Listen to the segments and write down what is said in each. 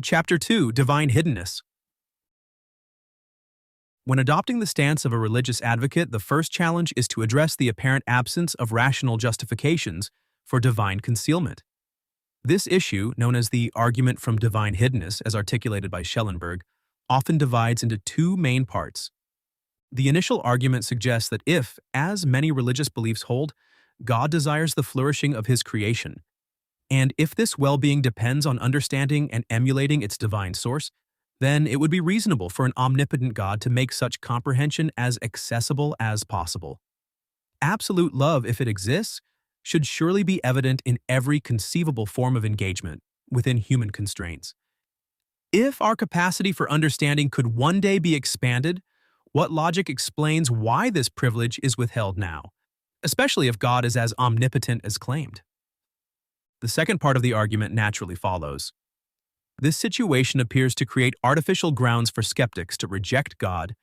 Chapter 2, Divine Hiddenness. When adopting the stance of a religious advocate, the first challenge is to address the apparent absence of rational justifications for divine concealment. This issue, known as the argument from divine hiddenness as articulated by Schellenberg, often divides into two main parts. The initial argument suggests that if, as many religious beliefs hold, God desires the flourishing of his creation, and if this well-being depends on understanding and emulating its divine source, then it would be reasonable for an omnipotent God to make such comprehension as accessible as possible. Absolute love, if it exists, should surely be evident in every conceivable form of engagement within human constraints. If our capacity for understanding could one day be expanded, what logic explains why this privilege is withheld now, especially if God is as omnipotent as claimed? The second part of the argument naturally follows. This situation appears to create artificial grounds for skeptics to reject God,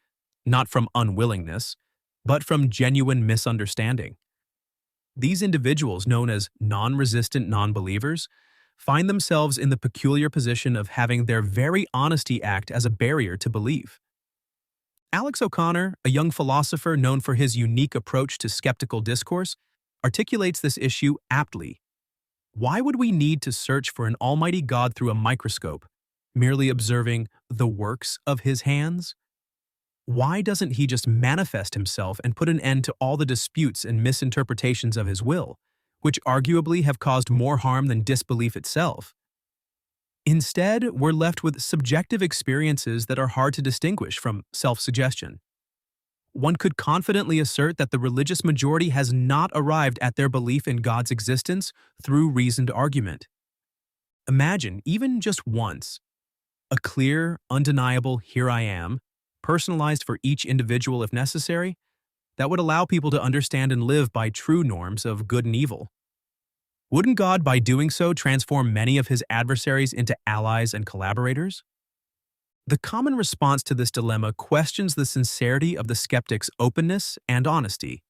not from unwillingness, but from genuine misunderstanding. These individuals, known as non-resistant non-believers, find themselves in the peculiar position of having their very honesty act as a barrier to belief. Alex O'Connor, a young philosopher known for his unique approach to skeptical discourse, articulates this issue aptly. Why would we need to search for an almighty God through a microscope, merely observing the works of his hands? Why doesn't he just manifest himself and put an end to all the disputes and misinterpretations of his will, which arguably have caused more harm than disbelief itself? Instead, we're left with subjective experiences that are hard to distinguish from self-suggestion. One could confidently assert that the religious majority has not arrived at their belief in God's existence through reasoned argument. Imagine, even just once, a clear, undeniable "here I am," personalized for each individual if necessary, that would allow people to understand and live by true norms of good and evil. Wouldn't God, by doing so, transform many of his adversaries into allies and collaborators? The common response to this dilemma questions the sincerity of the skeptic's openness and honesty.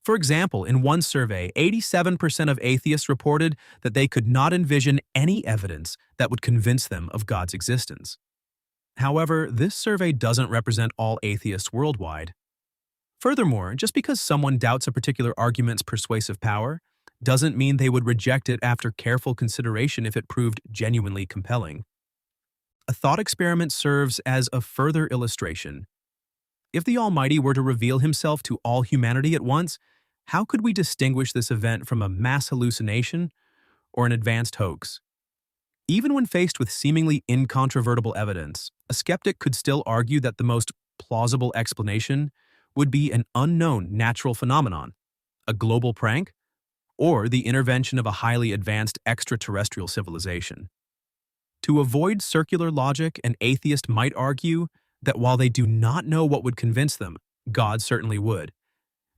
For example, in one survey, 87% of atheists reported that they could not envision any evidence that would convince them of God's existence. However, this survey doesn't represent all atheists worldwide. Furthermore, just because someone doubts a particular argument's persuasive power doesn't mean they would reject it after careful consideration if it proved genuinely compelling. A thought experiment serves as a further illustration. If the Almighty were to reveal himself to all humanity at once, how could we distinguish this event from a mass hallucination or an advanced hoax? Even when faced with seemingly incontrovertible evidence, a skeptic could still argue that the most plausible explanation would be an unknown natural phenomenon, a global prank, or the intervention of a highly advanced extraterrestrial civilization. To avoid circular logic, an atheist might argue that while they do not know what would convince them, God certainly would.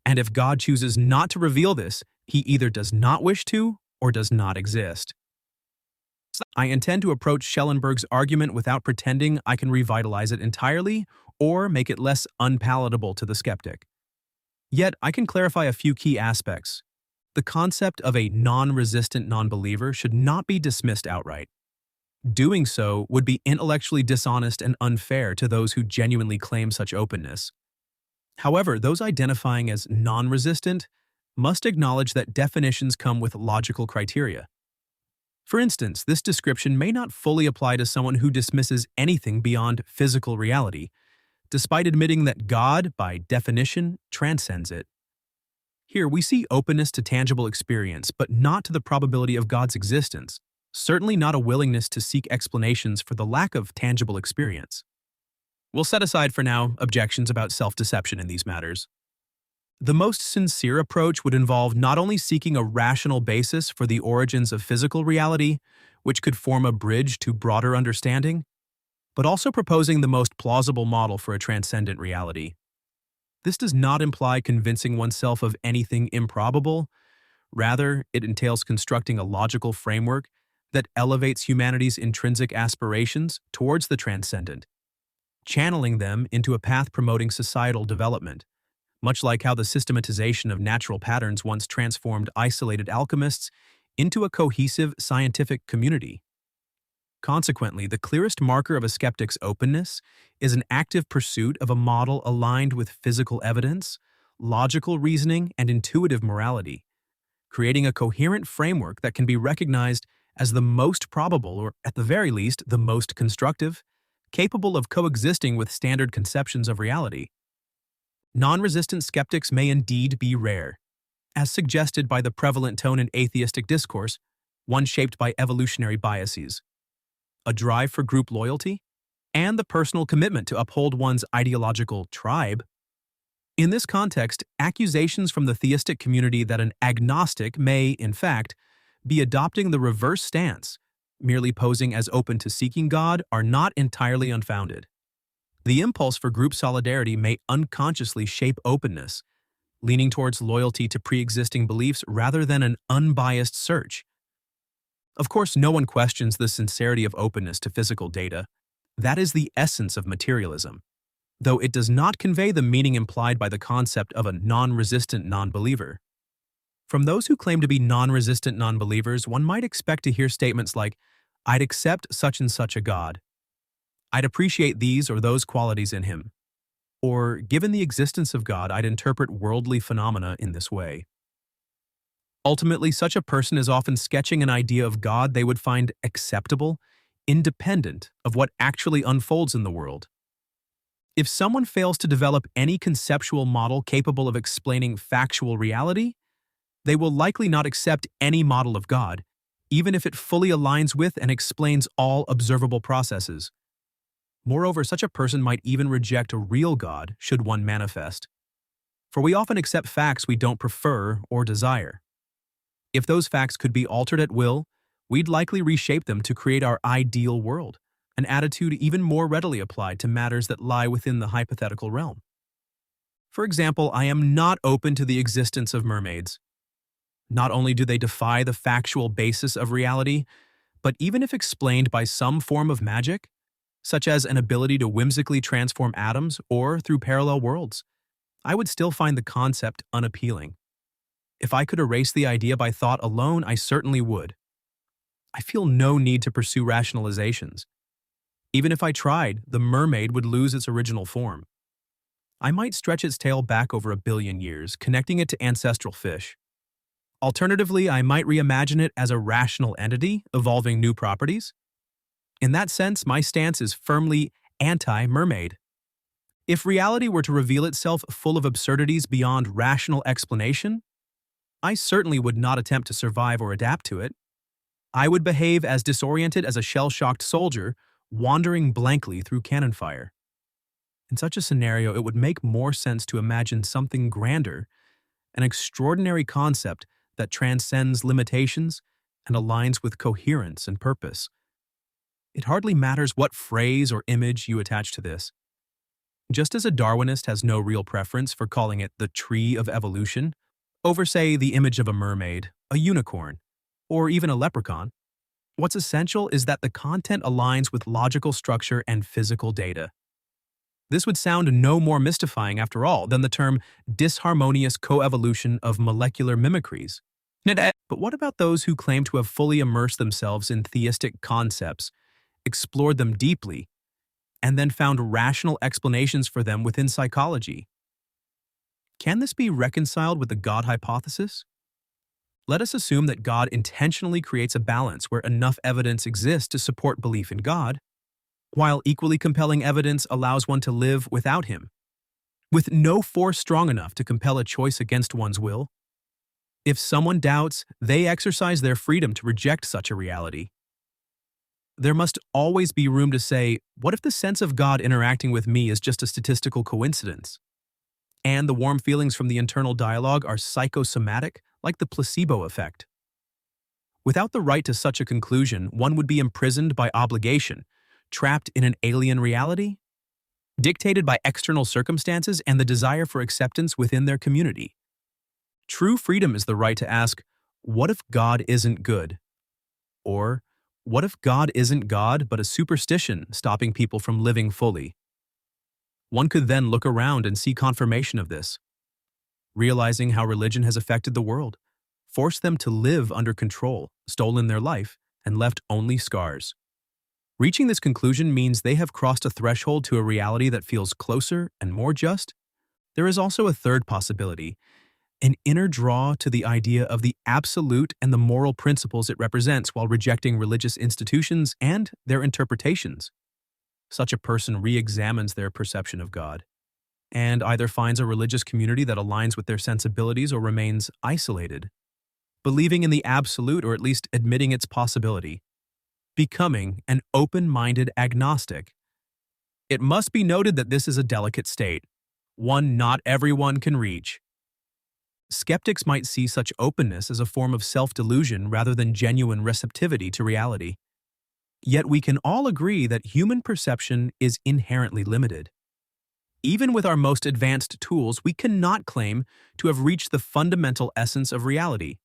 And if God chooses not to reveal this, he either does not wish to or does not exist. I intend to approach Schellenberg's argument without pretending I can revitalize it entirely or make it less unpalatable to the skeptic. Yet, I can clarify a few key aspects. The concept of a non-resistant non-believer should not be dismissed outright. Doing so would be intellectually dishonest and unfair to those who genuinely claim such openness. However, those identifying as non-resistant must acknowledge that definitions come with logical criteria. For instance, this description may not fully apply to someone who dismisses anything beyond physical reality, despite admitting that God, by definition, transcends it. Here, we see openness to tangible experience, but not to the probability of God's existence. Certainly not a willingness to seek explanations for the lack of tangible experience. We'll set aside for now objections about self-deception in these matters. The most sincere approach would involve not only seeking a rational basis for the origins of physical reality, which could form a bridge to broader understanding, but also proposing the most plausible model for a transcendent reality. This does not imply convincing oneself of anything improbable. Rather, it entails constructing a logical framework that elevates humanity's intrinsic aspirations towards the transcendent, channeling them into a path promoting societal development, much like how the systematization of natural patterns once transformed isolated alchemists into a cohesive scientific community. Consequently, the clearest marker of a skeptic's openness is an active pursuit of a model aligned with physical evidence, logical reasoning, and intuitive morality, creating a coherent framework that can be recognized as the most probable, or at the very least, the most constructive, capable of coexisting with standard conceptions of reality. Non-resistant skeptics may indeed be rare, as suggested by the prevalent tone in atheistic discourse, one shaped by evolutionary biases, a drive for group loyalty, and the personal commitment to uphold one's ideological tribe. In this context, accusations from the theistic community that an agnostic may, in fact, be adopting the reverse stance, merely posing as open to seeking God, are not entirely unfounded. The impulse for group solidarity may unconsciously shape openness, leaning towards loyalty to pre-existing beliefs rather than an unbiased search. Of course, no one questions the sincerity of openness to physical data. That is the essence of materialism, though it does not convey the meaning implied by the concept of a non-resistant non-believer. From those who claim to be non-resistant non-believers, one might expect to hear statements like, "I'd accept such and such a God," "I'd appreciate these or those qualities in him," or "Given the existence of God, I'd interpret worldly phenomena in this way." Ultimately, such a person is often sketching an idea of God they would find acceptable, independent of what actually unfolds in the world. If someone fails to develop any conceptual model capable of explaining factual reality, they will likely not accept any model of God, even if it fully aligns with and explains all observable processes. Moreover, such a person might even reject a real God should one manifest. For we often accept facts we don't prefer or desire. If those facts could be altered at will, we'd likely reshape them to create our ideal world, an attitude even more readily applied to matters that lie within the hypothetical realm. For example, I am not open to the existence of mermaids. Not only do they defy the factual basis of reality, but even if explained by some form of magic, such as an ability to whimsically transform atoms or through parallel worlds, I would still find the concept unappealing. If I could erase the idea by thought alone, I certainly would. I feel no need to pursue rationalizations. Even if I tried, the mermaid would lose its original form. I might stretch its tail back over 1 billion years, connecting it to ancestral fish. Alternatively, I might reimagine it as a rational entity, evolving new properties. In that sense, my stance is firmly anti-mermaid. If reality were to reveal itself full of absurdities beyond rational explanation, I certainly would not attempt to survive or adapt to it. I would behave as disoriented as a shell-shocked soldier wandering blankly through cannon fire. In such a scenario, it would make more sense to imagine something grander, an extraordinary concept that transcends limitations and aligns with coherence and purpose. It hardly matters what phrase or image you attach to this. Just as a Darwinist has no real preference for calling it the tree of evolution, over, say, the image of a mermaid, a unicorn, or even a leprechaun, what's essential is that the content aligns with logical structure and physical data. This would sound no more mystifying, after all, than the term disharmonious coevolution of molecular mimicries. But what about those who claim to have fully immersed themselves in theistic concepts, explored them deeply, and then found rational explanations for them within psychology? Can this be reconciled with the God hypothesis? Let us assume that God intentionally creates a balance where enough evidence exists to support belief in God, while equally compelling evidence allows one to live without him, with no force strong enough to compel a choice against one's will. If someone doubts, they exercise their freedom to reject such a reality. There must always be room to say, what if the sense of God interacting with me is just a statistical coincidence? And the warm feelings from the internal dialogue are psychosomatic, like the placebo effect. Without the right to such a conclusion, one would be imprisoned by obligation, trapped in an alien reality, dictated by external circumstances and the desire for acceptance within their community. True freedom is the right to ask, what if God isn't good? Or, what if God isn't God but a superstition stopping people from living fully? One could then look around and see confirmation of this, realizing how religion has affected the world, forced them to live under control, stolen their life, and left only scars. Reaching this conclusion means they have crossed a threshold to a reality that feels closer and more just. There is also a third possibility, an inner draw to the idea of the absolute and the moral principles it represents while rejecting religious institutions and their interpretations. Such a person re-examines their perception of God and either finds a religious community that aligns with their sensibilities or remains isolated, believing in the absolute or at least admitting its possibility, becoming an open-minded agnostic. It must be noted that this is a delicate state, one not everyone can reach. Skeptics might see such openness as a form of self-delusion rather than genuine receptivity to reality. Yet we can all agree that human perception is inherently limited. Even with our most advanced tools, we cannot claim to have reached the fundamental essence of reality.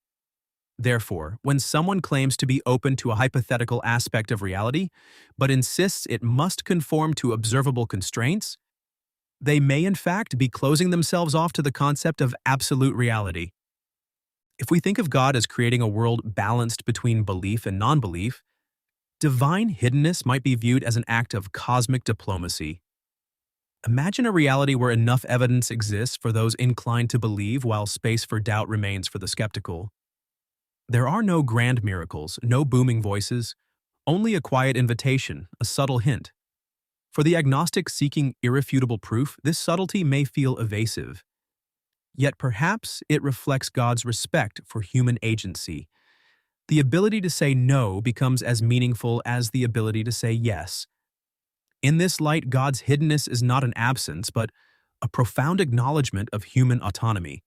Therefore, when someone claims to be open to a hypothetical aspect of reality, but insists it must conform to observable constraints, they may in fact be closing themselves off to the concept of absolute reality. If we think of God as creating a world balanced between belief and non-belief, divine hiddenness might be viewed as an act of cosmic diplomacy. Imagine a reality where enough evidence exists for those inclined to believe while space for doubt remains for the skeptical. There are no grand miracles, no booming voices, only a quiet invitation, a subtle hint. For the agnostic seeking irrefutable proof, this subtlety may feel evasive. Yet perhaps it reflects God's respect for human agency. The ability to say no becomes as meaningful as the ability to say yes. In this light, God's hiddenness is not an absence, but a profound acknowledgement of human autonomy,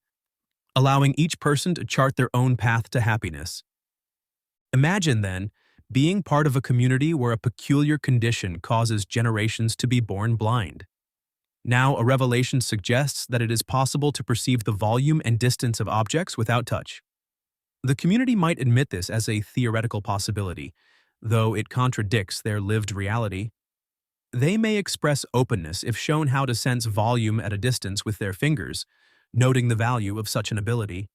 allowing each person to chart their own path to happiness. Imagine, then, being part of a community where a peculiar condition causes generations to be born blind. Now, a revelation suggests that it is possible to perceive the volume and distance of objects without touch. The community might admit this as a theoretical possibility, though it contradicts their lived reality. They may express openness if shown how to sense volume at a distance with their fingers, noting the value of such an ability.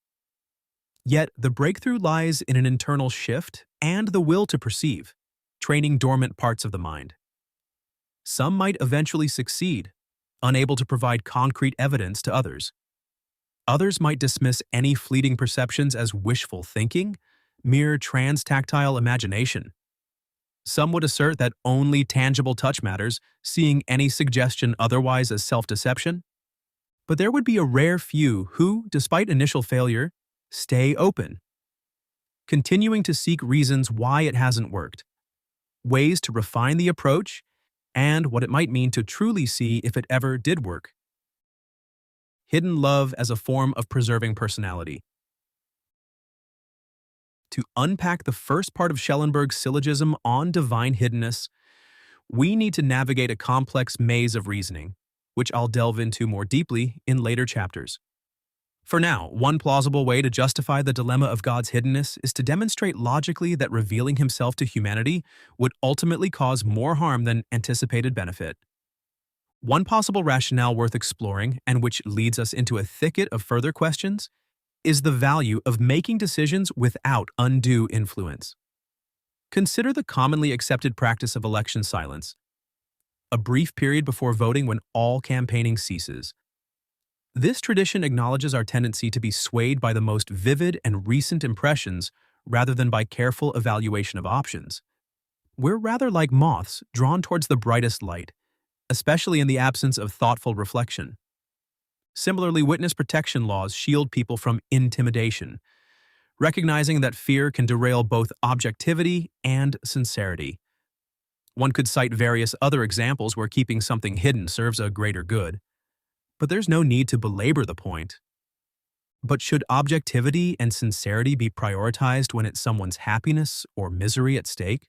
Yet, the breakthrough lies in an internal shift and the will to perceive, training dormant parts of the mind. Some might eventually succeed, unable to provide concrete evidence to others. Others might dismiss any fleeting perceptions as wishful thinking, mere trans-tactile imagination. Some would assert that only tangible touch matters, seeing any suggestion otherwise as self-deception. But there would be a rare few who, despite initial failure, stay open, continuing to seek reasons why it hasn't worked, ways to refine the approach, and what it might mean to truly see if it ever did work. Hidden love as a form of preserving personality. To unpack the first part of Schellenberg's syllogism on divine hiddenness, we need to navigate a complex maze of reasoning, which I'll delve into more deeply in later chapters. For now, one plausible way to justify the dilemma of God's hiddenness is to demonstrate logically that revealing himself to humanity would ultimately cause more harm than anticipated benefit. One possible rationale worth exploring, and which leads us into a thicket of further questions, is the value of making decisions without undue influence. Consider the commonly accepted practice of election silence, a brief period before voting when all campaigning ceases. This tradition acknowledges our tendency to be swayed by the most vivid and recent impressions rather than by careful evaluation of options. We're rather like moths drawn towards the brightest light, especially in the absence of thoughtful reflection. Similarly, witness protection laws shield people from intimidation, recognizing that fear can derail both objectivity and sincerity. One could cite various other examples where keeping something hidden serves a greater good. But there's no need to belabor the point. But should objectivity and sincerity be prioritized when it's someone's happiness or misery at stake?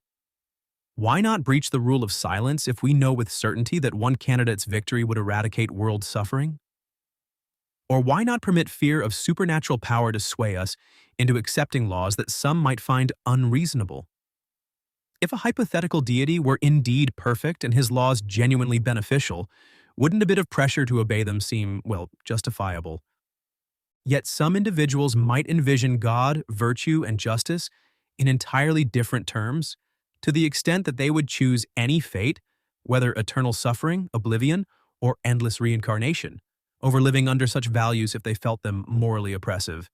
Why not breach the rule of silence if we know with certainty that one candidate's victory would eradicate world suffering? Or why not permit fear of supernatural power to sway us into accepting laws that some might find unreasonable? If a hypothetical deity were indeed perfect and his laws genuinely beneficial, wouldn't a bit of pressure to obey them seem, well, justifiable? Yet some individuals might envision God, virtue, and justice in entirely different terms, to the extent that they would choose any fate, whether eternal suffering, oblivion, or endless reincarnation, over living under such values if they felt them morally oppressive.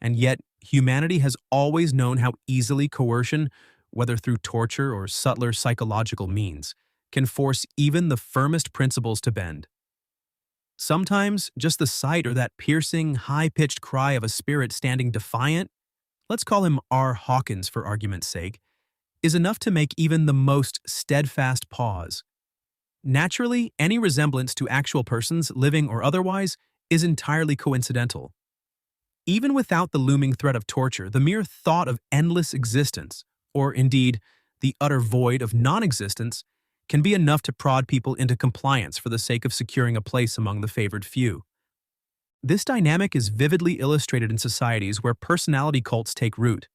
And yet, humanity has always known how easily coercion, whether through torture or subtler psychological means, can force even the firmest principles to bend. Sometimes, just the sight or that piercing, high-pitched cry of a spirit standing defiant, let's call him R. Hawkins for argument's sake, is enough to make even the most steadfast pause. Naturally, any resemblance to actual persons, living or otherwise, is entirely coincidental. Even without the looming threat of torture, the mere thought of endless existence, or indeed, the utter void of non-existence, can be enough to prod people into compliance for the sake of securing a place among the favored few. This dynamic is vividly illustrated in societies where personality cults take root.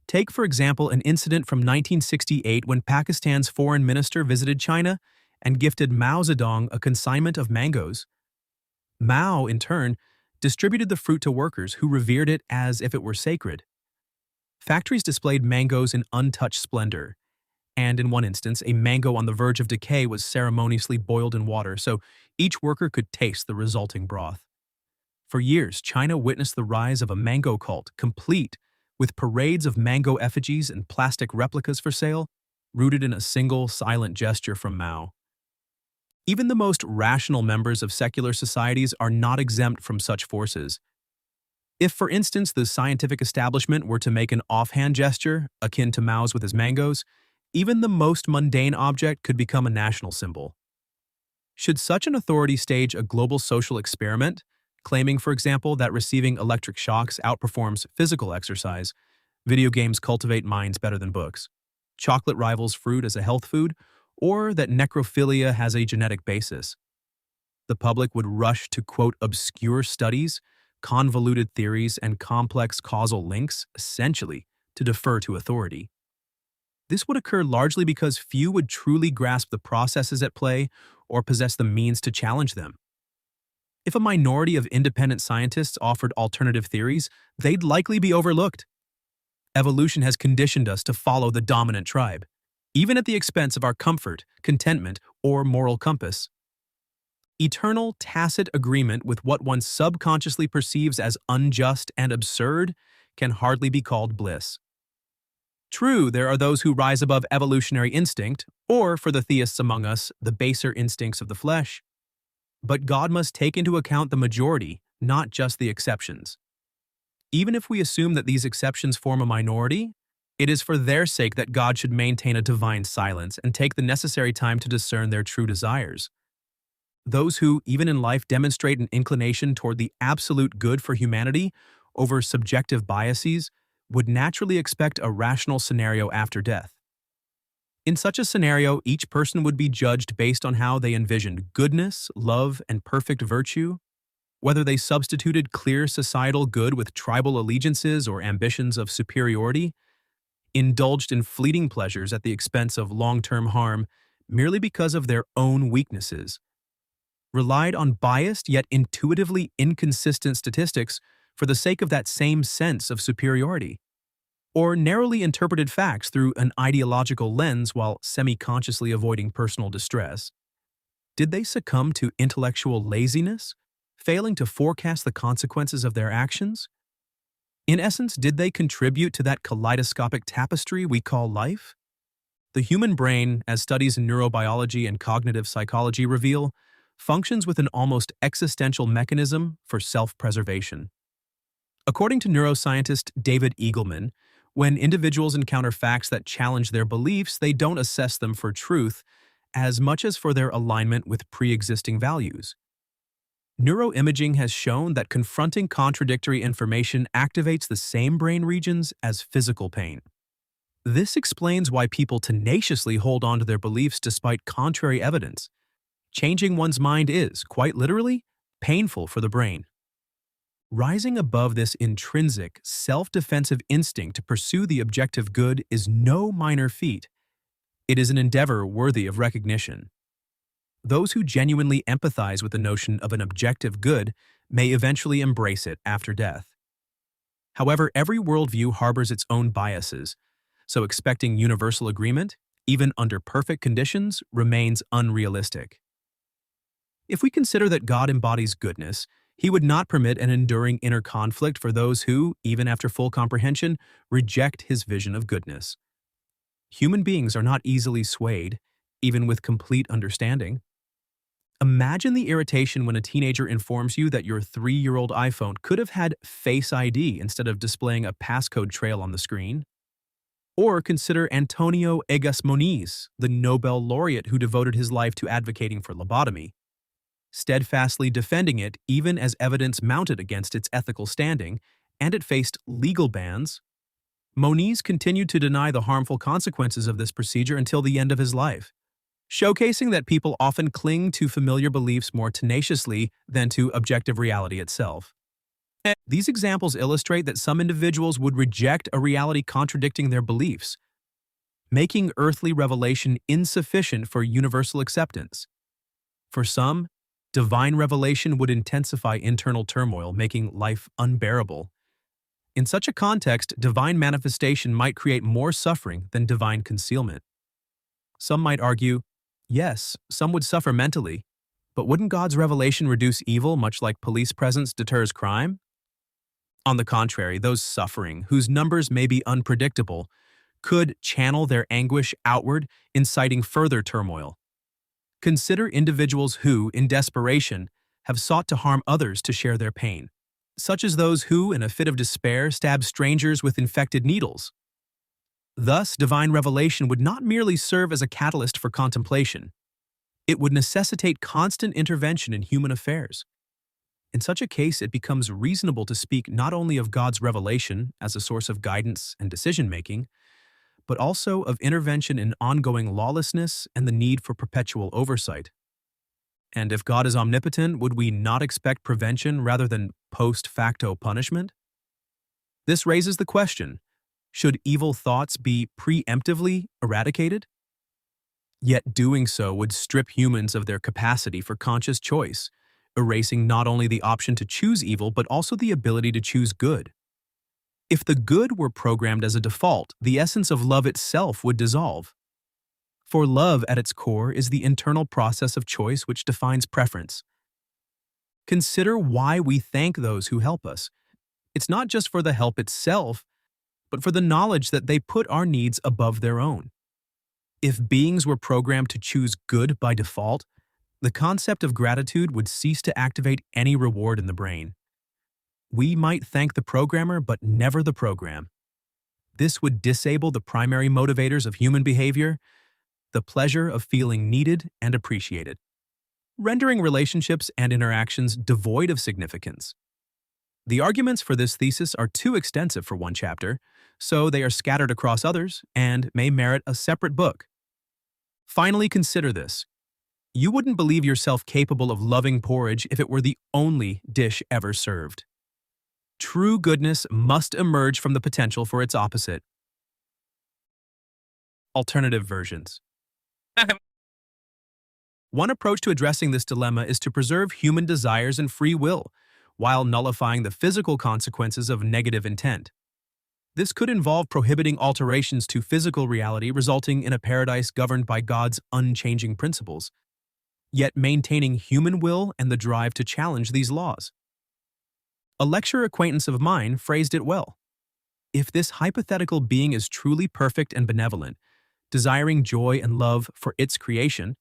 Take, for example, an incident from 1968 when Pakistan's foreign minister visited China and gifted Mao Zedong a consignment of mangoes. Mao, in turn, distributed the fruit to workers who revered it as if it were sacred. Factories displayed mangoes in untouched splendor, and in one instance, a mango on the verge of decay was ceremoniously boiled in water so each worker could taste the resulting broth. For years, China witnessed the rise of a mango cult, complete with parades of mango effigies and plastic replicas for sale, rooted in a single, silent gesture from Mao. Even the most rational members of secular societies are not exempt from such forces. If, for instance, the scientific establishment were to make an offhand gesture, akin to Mao's with his mangoes, even the most mundane object could become a national symbol. Should such an authority stage a global social experiment, claiming, for example, that receiving electric shocks outperforms physical exercise, video games cultivate minds better than books, chocolate rivals fruit as a health food, or that necrophilia has a genetic basis, the public would rush to quote obscure studies, convoluted theories, and complex causal links, essentially, to defer to authority. This would occur largely because few would truly grasp the processes at play or possess the means to challenge them. If a minority of independent scientists offered alternative theories, they'd likely be overlooked. Evolution has conditioned us to follow the dominant tribe, even at the expense of our comfort, contentment, or moral compass. Eternal, tacit agreement with what one subconsciously perceives as unjust and absurd can hardly be called bliss. True, there are those who rise above evolutionary instinct, or, for the theists among us, the baser instincts of the flesh. But God must take into account the majority, not just the exceptions. Even if we assume that these exceptions form a minority, it is for their sake that God should maintain a divine silence and take the necessary time to discern their true desires. Those who, even in life, demonstrate an inclination toward the absolute good for humanity over subjective biases would naturally expect a rational scenario after death. In such a scenario, each person would be judged based on how they envisioned goodness, love, and perfect virtue, whether they substituted clear societal good with tribal allegiances or ambitions of superiority, indulged in fleeting pleasures at the expense of long-term harm merely because of their own weaknesses, relied on biased yet intuitively inconsistent statistics for the sake of that same sense of superiority, or narrowly interpreted facts through an ideological lens while semi-consciously avoiding personal distress. Did they succumb to intellectual laziness, failing to forecast the consequences of their actions? In essence, did they contribute to that kaleidoscopic tapestry we call life? The human brain, as studies in neurobiology and cognitive psychology reveal, functions with an almost existential mechanism for self-preservation. According to neuroscientist David Eagleman, when individuals encounter facts that challenge their beliefs, they don't assess them for truth as much as for their alignment with pre-existing values. Neuroimaging has shown that confronting contradictory information activates the same brain regions as physical pain. This explains why people tenaciously hold on to their beliefs despite contrary evidence. Changing one's mind is, quite literally, painful for the brain. Rising above this intrinsic, self-defensive instinct to pursue the objective good is no minor feat. It is an endeavor worthy of recognition. Those who genuinely empathize with the notion of an objective good may eventually embrace it after death. However, every worldview harbors its own biases. so expecting universal agreement, even under perfect conditions, remains unrealistic. If we consider that God embodies goodness, he would not permit an enduring inner conflict for those who, even after full comprehension, reject his vision of goodness. Human beings are not easily swayed, even with complete understanding. Imagine the irritation when a teenager informs you that your 3-year-old iPhone could have had Face ID instead of displaying a passcode trail on the screen. Or consider Antonio Egas Moniz, the Nobel laureate who devoted his life to advocating for lobotomy, steadfastly defending it even as evidence mounted against its ethical standing, and it faced legal bans. Moniz continued to deny the harmful consequences of this procedure until the end of his life, showcasing that people often cling to familiar beliefs more tenaciously than to objective reality itself. These examples illustrate that some individuals would reject a reality contradicting their beliefs, making earthly revelation insufficient for universal acceptance. For some, divine revelation would intensify internal turmoil, making life unbearable. In such a context, divine manifestation might create more suffering than divine concealment. Some might argue, yes, some would suffer mentally, but wouldn't God's revelation reduce evil much like police presence deters crime? On the contrary, those suffering, whose numbers may be unpredictable, could channel their anguish outward, inciting further turmoil. Consider individuals who, in desperation, have sought to harm others to share their pain, such as those who, in a fit of despair, stab strangers with infected needles. Thus, divine revelation would not merely serve as a catalyst for contemplation. It would necessitate constant intervention in human affairs. In such a case, it becomes reasonable to speak not only of God's revelation as a source of guidance and decision-making, but also of intervention in ongoing lawlessness and the need for perpetual oversight. And if God is omnipotent, would we not expect prevention rather than post facto punishment? This raises the question, should evil thoughts be preemptively eradicated? Yet doing so would strip humans of their capacity for conscious choice, erasing not only the option to choose evil but also the ability to choose good. If the good were programmed as a default, the essence of love itself would dissolve. For love, at its core, is the internal process of choice which defines preference. Consider why we thank those who help us. It's not just for the help itself, but for the knowledge that they put our needs above their own. If beings were programmed to choose good by default, the concept of gratitude would cease to activate any reward in the brain. We might thank the programmer, but never the program. This would disable the primary motivators of human behavior, the pleasure of feeling needed and appreciated, rendering relationships and interactions devoid of significance. The arguments for this thesis are too extensive for one chapter, so they are scattered across others and may merit a separate book. Finally, consider this. You wouldn't believe yourself capable of loving porridge if it were the only dish ever served. True goodness must emerge from the potential for its opposite. Alternative versions. One approach to addressing this dilemma is to preserve human desires and free will, while nullifying the physical consequences of negative intent. This could involve prohibiting alterations to physical reality, resulting in a paradise governed by God's unchanging principles, yet maintaining human will and the drive to challenge these laws. A lecture acquaintance of mine phrased it well. If this hypothetical being is truly perfect and benevolent, desiring joy and love for its creation,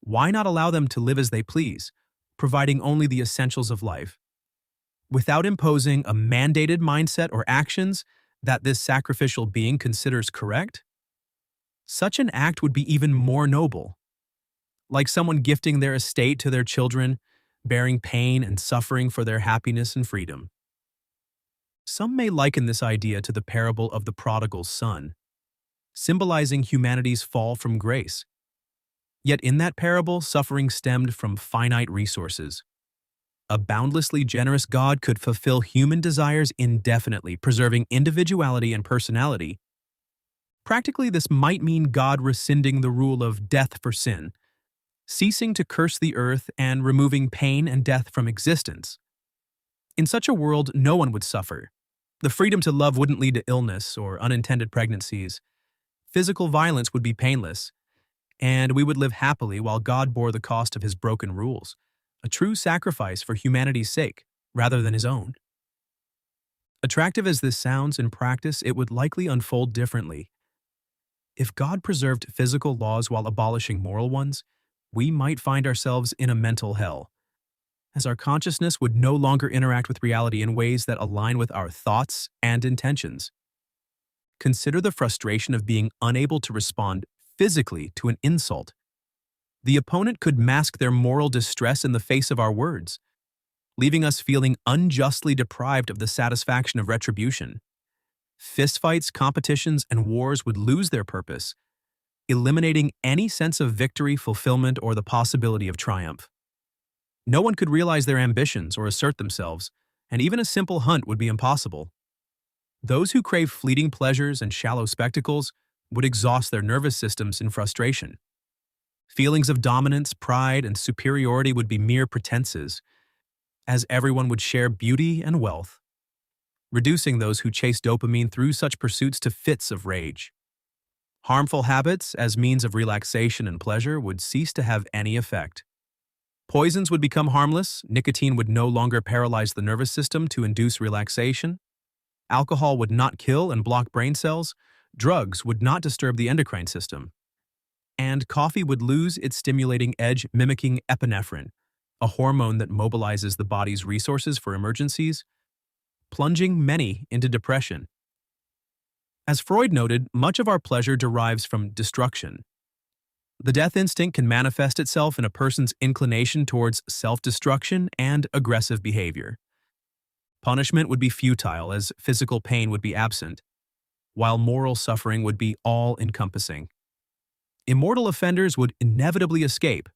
why not allow them to live as they please, providing only the essentials of life, without imposing a mandated mindset or actions that this sacrificial being considers correct? Such an act would be even more noble, like someone gifting their estate to their children, bearing pain and suffering for their happiness and freedom. Some may liken this idea to the parable of the prodigal son, symbolizing humanity's fall from grace. Yet in that parable, suffering stemmed from finite resources. A boundlessly generous God could fulfill human desires indefinitely, preserving individuality and personality. Practically, this might mean God rescinding the rule of death for sin, ceasing to curse the earth and removing pain and death from existence. In such a world, no one would suffer. The freedom to love wouldn't lead to illness or unintended pregnancies, Physical violence would be painless, and we would live happily while God bore the cost of his broken rules, a true sacrifice for humanity's sake, rather than his own. Attractive as this sounds, in practice, it would likely unfold differently. If God preserved physical laws while abolishing moral ones, we might find ourselves in a mental hell, as our consciousness would no longer interact with reality in ways that align with our thoughts and intentions. Consider the frustration of being unable to respond physically to an insult. The opponent could mask their moral distress in the face of our words, leaving us feeling unjustly deprived of the satisfaction of retribution. Fistfights, competitions, and wars would lose their purpose, eliminating any sense of victory, fulfillment, or the possibility of triumph. No one could realize their ambitions or assert themselves, and even a simple hunt would be impossible. Those who crave fleeting pleasures and shallow spectacles would exhaust their nervous systems in frustration. Feelings of dominance, pride, and superiority would be mere pretenses, as everyone would share beauty and wealth, reducing those who chase dopamine through such pursuits to fits of rage. Harmful habits, as means of relaxation and pleasure, would cease to have any effect. Poisons would become harmless, nicotine would no longer paralyze the nervous system to induce relaxation, alcohol would not kill and block brain cells, drugs would not disturb the endocrine system, and coffee would lose its stimulating edge, mimicking epinephrine, a hormone that mobilizes the body's resources for emergencies, plunging many into depression. As Freud noted, much of our pleasure derives from destruction. The death instinct can manifest itself in a person's inclination towards self-destruction and aggressive behavior. Punishment would be futile, as physical pain would be absent, while moral suffering would be all-encompassing. Immortal offenders would inevitably escape.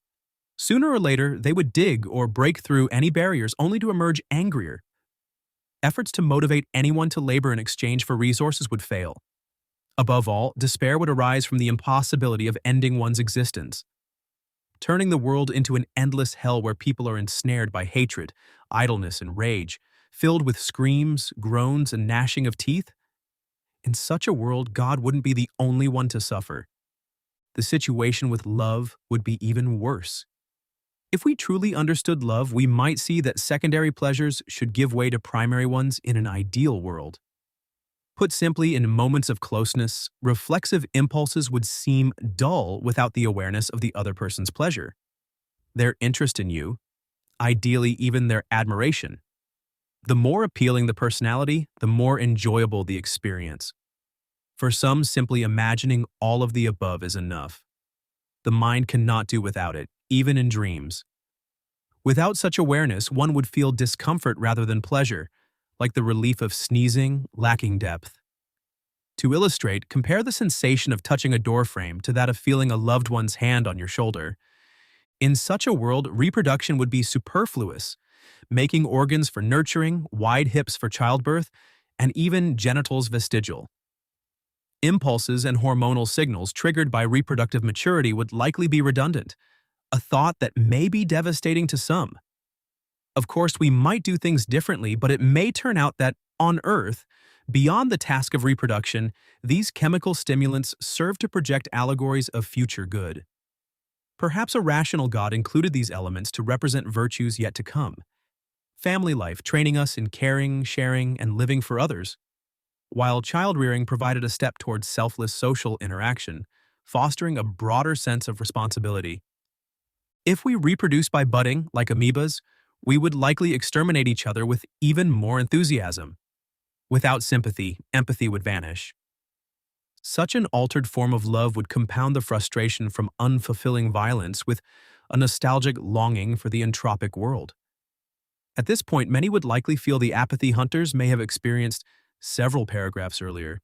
Sooner or later, they would dig or break through any barriers only to emerge angrier. Efforts to motivate anyone to labor in exchange for resources would fail. Above all, despair would arise from the impossibility of ending one's existence, turning the world into an endless hell where people are ensnared by hatred, idleness, and rage, filled with screams, groans, and gnashing of teeth. In such a world, God wouldn't be the only one to suffer. The situation with love would be even worse. If we truly understood love, we might see that secondary pleasures should give way to primary ones in an ideal world. Put simply, in moments of closeness, reflexive impulses would seem dull without the awareness of the other person's pleasure, their interest in you, ideally even their admiration. The more appealing the personality, the more enjoyable the experience. For some, simply imagining all of the above is enough. The mind cannot do without it, even in dreams. Without such awareness, one would feel discomfort rather than pleasure, like the relief of sneezing, lacking depth. To illustrate, compare the sensation of touching a doorframe to that of feeling a loved one's hand on your shoulder. In such a world, reproduction would be superfluous, making organs for nurturing, wide hips for childbirth, and even genitals vestigial. Impulses and hormonal signals triggered by reproductive maturity would likely be redundant, a thought that may be devastating to some. Of course, we might do things differently, but it may turn out that, on Earth, beyond the task of reproduction, these chemical stimulants serve to project allegories of future good. Perhaps a rational God included these elements to represent virtues yet to come. Family life training us in caring, sharing, and living for others, while child-rearing provided a step towards selfless social interaction, fostering a broader sense of responsibility. If we reproduce by budding, like amoebas, we would likely exterminate each other with even more enthusiasm. Without sympathy, empathy would vanish. Such an altered form of love would compound the frustration from unfulfilling violence with a nostalgic longing for the entropic world. At this point, many would likely feel the apathy hunters may have experienced several paragraphs earlier.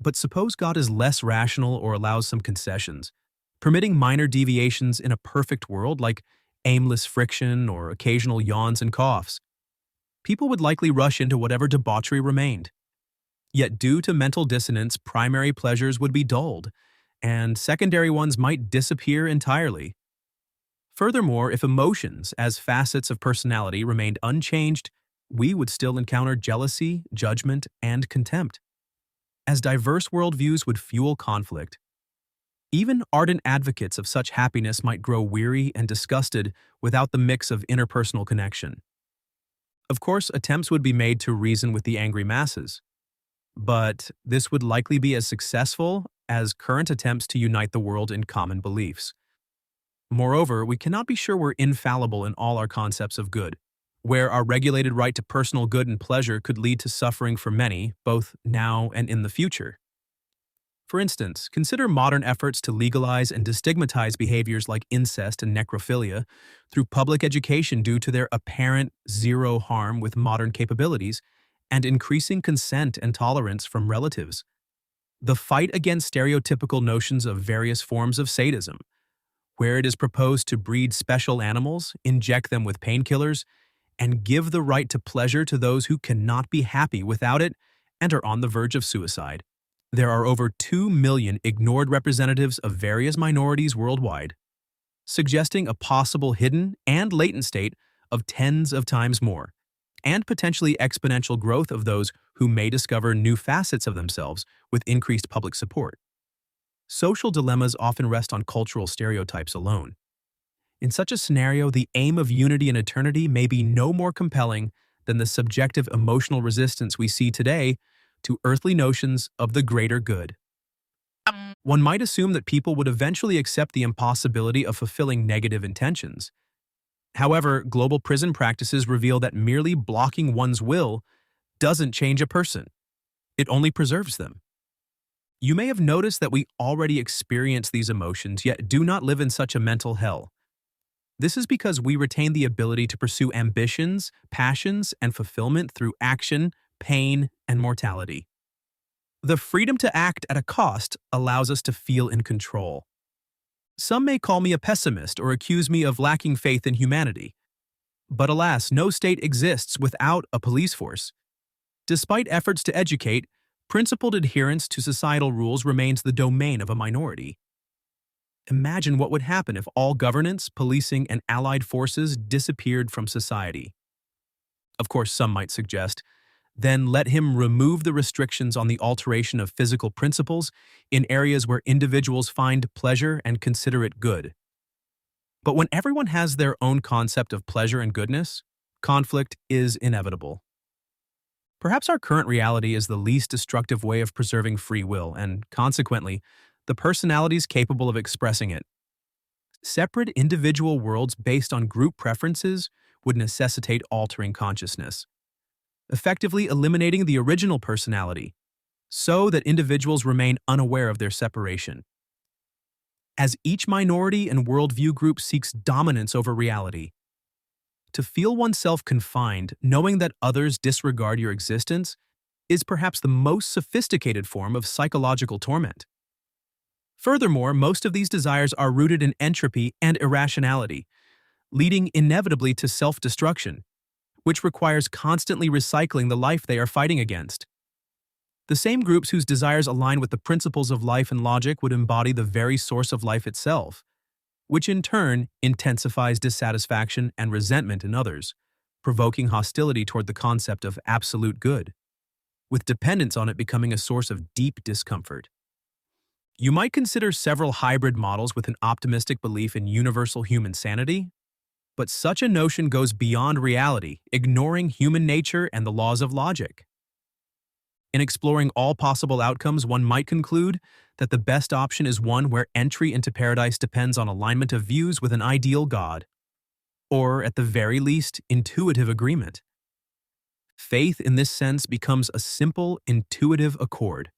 But suppose God is less rational or allows some concessions, permitting minor deviations in a perfect world like aimless friction or occasional yawns and coughs. People would likely rush into whatever debauchery remained. Yet due to mental dissonance, primary pleasures would be dulled, and secondary ones might disappear entirely. Furthermore, if emotions, as facets of personality, remained unchanged, we would still encounter jealousy, judgment, and contempt. as diverse worldviews would fuel conflict. Even ardent advocates of such happiness might grow weary and disgusted without the mix of interpersonal connection. Of course, attempts would be made to reason with the angry masses, but this would likely be as successful as current attempts to unite the world in common beliefs. Moreover, we cannot be sure we're infallible in all our concepts of good, where our regulated right to personal good and pleasure could lead to suffering for many, both now and in the future. For instance, consider modern efforts to legalize and destigmatize behaviors like incest and necrophilia through public education due to their apparent zero harm with modern capabilities and increasing consent and tolerance from relatives. The fight against stereotypical notions of various forms of sadism, where it is proposed to breed special animals, inject them with painkillers, and give the right to pleasure to those who cannot be happy without it and are on the verge of suicide. There are over 2 million ignored representatives of various minorities worldwide, suggesting a possible hidden and latent state of tens of times more, and potentially exponential growth of those who may discover new facets of themselves with increased public support. Social dilemmas often rest on cultural stereotypes alone. In such a scenario, the aim of unity and eternity may be no more compelling than the subjective emotional resistance we see today to earthly notions of the greater good. One might assume that people would eventually accept the impossibility of fulfilling negative intentions. However, global prison practices reveal that merely blocking one's will doesn't change a person. It only preserves them. You may have noticed that we already experience these emotions, yet do not live in such a mental hell. This is because we retain the ability to pursue ambitions, passions, and fulfillment through action, pain, and mortality. The freedom to act at a cost allows us to feel in control. Some may call me a pessimist or accuse me of lacking faith in humanity. But alas, no state exists without a police force. Despite efforts to educate, principled adherence to societal rules remains the domain of a minority. Imagine what would happen if all governance, policing, and allied forces disappeared from society. Of course, some might suggest, then let him remove the restrictions on the alteration of physical principles in areas where individuals find pleasure and consider it good. But when everyone has their own concept of pleasure and goodness, conflict is inevitable. Perhaps our current reality is the least destructive way of preserving free will, and consequently, the personalities capable of expressing it. Separate individual worlds based on group preferences would necessitate altering consciousness, effectively eliminating the original personality, so that individuals remain unaware of their separation. As each minority and worldview group seeks dominance over reality, to feel oneself confined, knowing that others disregard your existence, is perhaps the most sophisticated form of psychological torment. Furthermore, most of these desires are rooted in entropy and irrationality, leading inevitably to self-destruction, which requires constantly recycling the life they are fighting against. The same groups whose desires align with the principles of life and logic would embody the very source of life itself, which in turn intensifies dissatisfaction and resentment in others, provoking hostility toward the concept of absolute good, with dependence on it becoming a source of deep discomfort. You might consider several hybrid models with an optimistic belief in universal human sanity, but such a notion goes beyond reality, ignoring human nature and the laws of logic. In exploring all possible outcomes, one might conclude that the best option is one where entry into paradise depends on alignment of views with an ideal God, or at the very least, intuitive agreement. Faith in this sense becomes a simple, intuitive accord.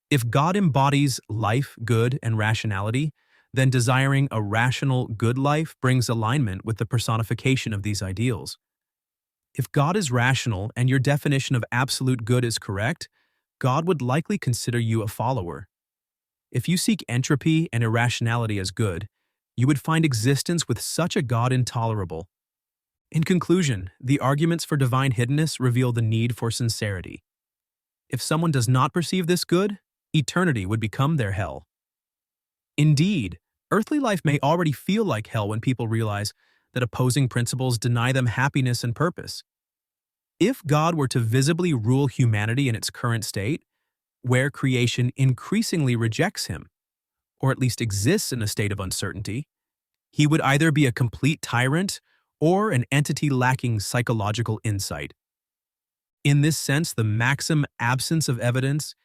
If God embodies life, good, and rationality, then desiring a rational, good life brings alignment with the personification of these ideals. If God is rational and your definition of absolute good is correct, God would likely consider you a follower. If you seek entropy and irrationality as good, you would find existence with such a God intolerable. In conclusion, the arguments for divine hiddenness reveal the need for sincerity. If someone does not perceive this good, eternity would become their hell. Indeed, earthly life may already feel like hell when people realize that opposing principles deny them happiness and purpose. If God were to visibly rule humanity in its current state, where creation increasingly rejects him, or at least exists in a state of uncertainty, he would either be a complete tyrant or an entity lacking psychological insight. In this sense, the maxim absence of evidence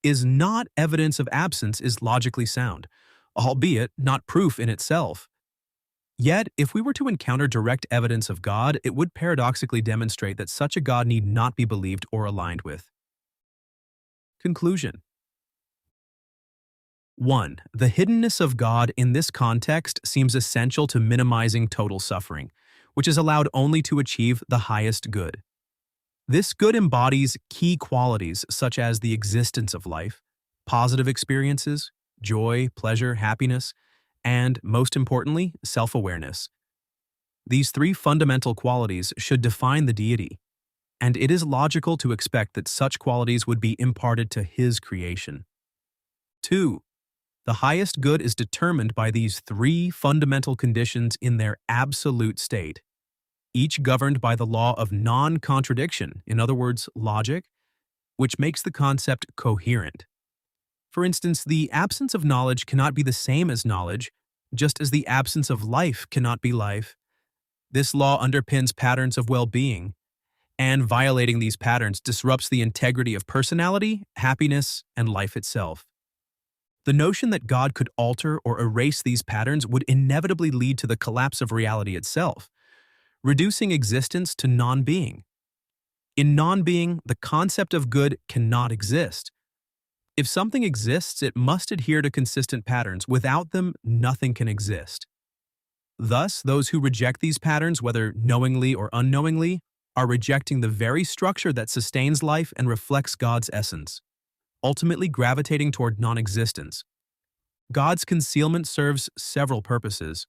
is not evidence of absence is logically sound, albeit not proof in itself. Yet, if we were to encounter direct evidence of God, it would paradoxically demonstrate that such a God need not be believed or aligned with. Conclusion. 1. The hiddenness of God in this context seems essential to minimizing total suffering, which is allowed only to achieve the highest good. This good embodies key qualities such as the existence of life, positive experiences, joy, pleasure, happiness, and, most importantly, self-awareness. These three fundamental qualities should define the deity, and it is logical to expect that such qualities would be imparted to his creation. 2. The highest good is determined by these three fundamental conditions in their absolute state, each governed by the law of non-contradiction, in other words, logic, which makes the concept coherent. For instance, the absence of knowledge cannot be the same as knowledge, just as the absence of life cannot be life. This law underpins patterns of well-being, and violating these patterns disrupts the integrity of personality, happiness, and life itself. The notion that God could alter or erase these patterns would inevitably lead to the collapse of reality itself, reducing existence to non-being. In non-being, the concept of good cannot exist. If something exists, it must adhere to consistent patterns. Without them, nothing can exist. Thus, those who reject these patterns, whether knowingly or unknowingly, are rejecting the very structure that sustains life and reflects God's essence, ultimately gravitating toward non-existence. God's concealment serves several purposes: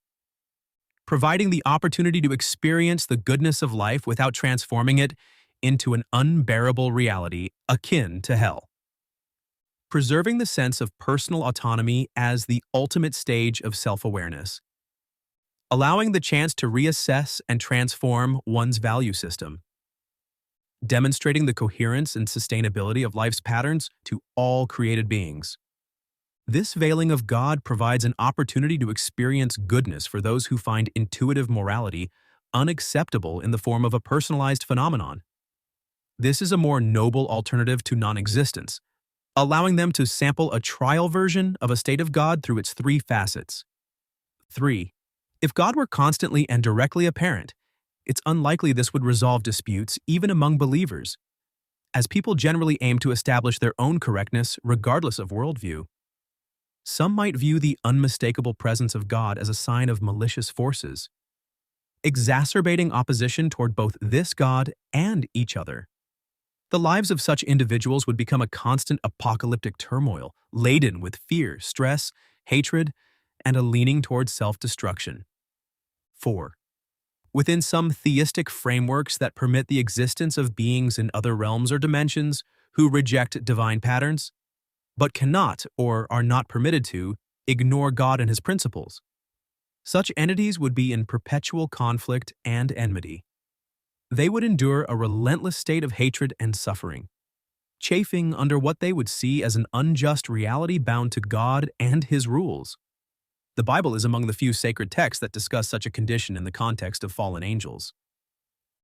providing the opportunity to experience the goodness of life without transforming it into an unbearable reality akin to hell; preserving the sense of personal autonomy as the ultimate stage of self-awareness; allowing the chance to reassess and transform one's value system; demonstrating the coherence and sustainability of life's patterns to all created beings. This veiling of God provides an opportunity to experience goodness for those who find intuitive morality unacceptable in the form of a personalized phenomenon. This is a more noble alternative to non-existence, allowing them to sample a trial version of a state of God through its three facets. 3. If God were constantly and directly apparent, it's unlikely this would resolve disputes even among believers, as people generally aim to establish their own correctness regardless of worldview. Some might view the unmistakable presence of God as a sign of malicious forces, exacerbating opposition toward both this God and each other. The lives of such individuals would become a constant apocalyptic turmoil, laden with fear, stress, hatred, and a leaning toward self-destruction. 4. Within some theistic frameworks that permit the existence of beings in other realms or dimensions who reject divine patterns, but cannot, or are not permitted to, ignore God and his principles, such entities would be in perpetual conflict and enmity. They would endure a relentless state of hatred and suffering, chafing under what they would see as an unjust reality bound to God and his rules. The Bible is among the few sacred texts that discuss such a condition in the context of fallen angels.